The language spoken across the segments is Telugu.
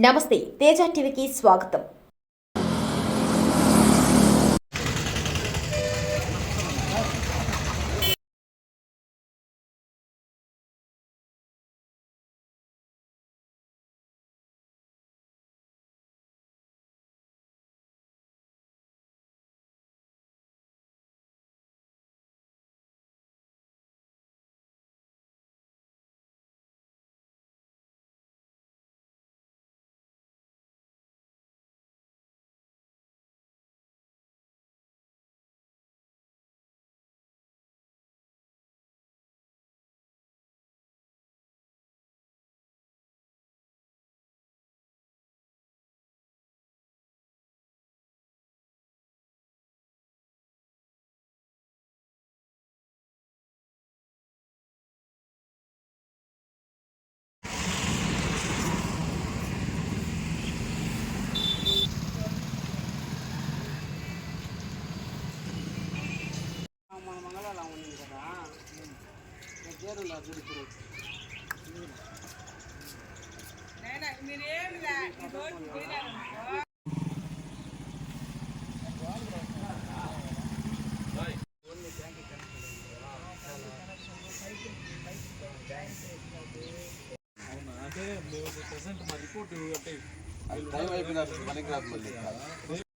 నమస్తే, తేజ టీవీకి స్వాగతం.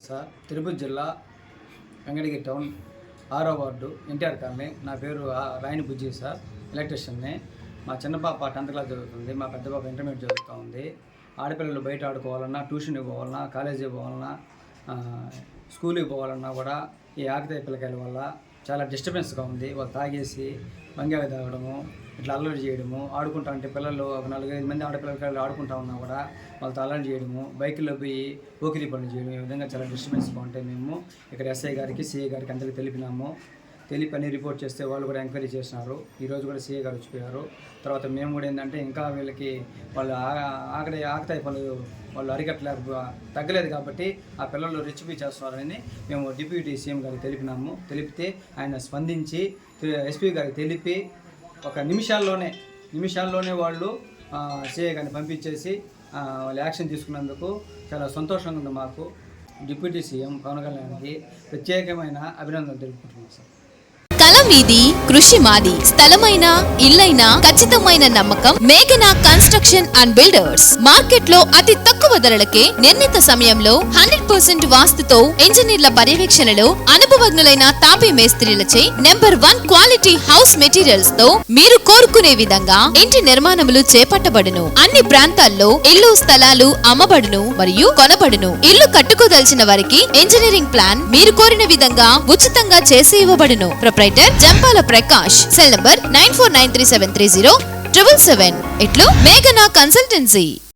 సార్, తిరుపతి జిల్లా వెంకటగిరి టౌన్ 6వ వార్డు ఎన్టీఆర్ కాలనీ. నా పేరు రాయని బుజ్జి సార్, ఎలక్ట్రీషియన్ని. మా చిన్న పాప 10th క్లాస్ చదువుతుంది, మా పెద్ద పాప ఇంటర్మీడియట్ చదువుతూ ఉంది. ఆడపిల్లలు బయట ఆడుకోవాలన్నా, ట్యూషన్కి పోవాలన్నా, కాలేజీకి పోవాలన్నా, స్కూల్కి పోవాలన్నా కూడా ఈ ఆకతాయి పిల్లకాయల వల్ల చాలా డిస్టర్బెన్స్గా ఉంది. వాళ్ళు తాగేసి వంగావి తాగడము, ఇట్లా అల్లరి చేయడము, ఆడుకుంటా అంటే పిల్లలు ఒక 4-5 మంది ఆడపిల్లలు ఆడుకుంటా ఉన్నా కూడా వాళ్ళతో అల్లరి చేయడము, బైకుల్లో పోయి పోకిరీ పనులు చేయడం, ఈ విధంగా చాలా డిస్టర్బెన్స్గా ఉంటాయి. మేము ఇక్కడ ఎస్ఐ గారికి, సిఐ గారికి అందరికీ తెలిపినాము. తెలిపి అన్ని రిపోర్ట్ చేస్తే వాళ్ళు కూడా ఎంక్వైరీ చేసినారు. ఈరోజు కూడా సిఐ గారు వచ్చిపోయారు. తర్వాత మేము కూడా ఏంటంటే ఇంకా వీళ్ళకి వాళ్ళు ఆకతాయి పనులు వాళ్ళు అరికట్టలేక తగ్గలేదు కాబట్టి ఆ పిల్లలు రెచ్చిపీ చేస్తున్నారని మేము డిప్యూటీ సీఎం గారికి తెలిపినాము. తెలిపితే ఆయన స్పందించి ఎస్పీ గారికి తెలిపి ఒక నిమిషాల్లోనే వాళ్ళు సిఐ గారిని పంపించేసి వాళ్ళు యాక్షన్ తీసుకున్నందుకు చాలా సంతోషంగా ఉంది. మాకు డిప్యూటీ సీఎం పవన్ కళ్యాణ్కి ప్రత్యేకమైన అభినందనలు తెలుపుకుంటున్నాం సార్. కళ మీది, కృషి మాది. స్థలమైన, ఇల్లైనా ఖచ్చితమైన నమ్మకం మేఘనా కన్స్ట్రక్షన్ అండ్ బిల్డర్స్. మార్కెట్ లో అతి తక్కువ ధరలకే నిర్ణీత సమయంలో 100% వాస్తుతో ఇంజనీర్ల పర్యవేక్షణలో అనుభవజ్ఞులైన తాపీ మేస్త్రీలచే నెంబర్ 1 క్వాలిటీ హౌస్ మెటీరియల్స్ తో మీరు కోరుకునే విధంగా ఇంటి నిర్మాణములు చేపట్టబడును. అన్ని ప్రాంతాల్లో ఇల్లు స్థలాలు అమ్మబడును మరియు కొనబడును. ఇల్లు కట్టుకోదలిచిన వారికి ఇంజనీరింగ్ ప్లాన్ మీరు కోరిన విధంగా ఉచితంగా చేసి ఇవ్వబడును. Proprietor Jampala Prakash. Cell number 9493730777. ఇట్లు మేఘనా కన్సల్టెన్సీ.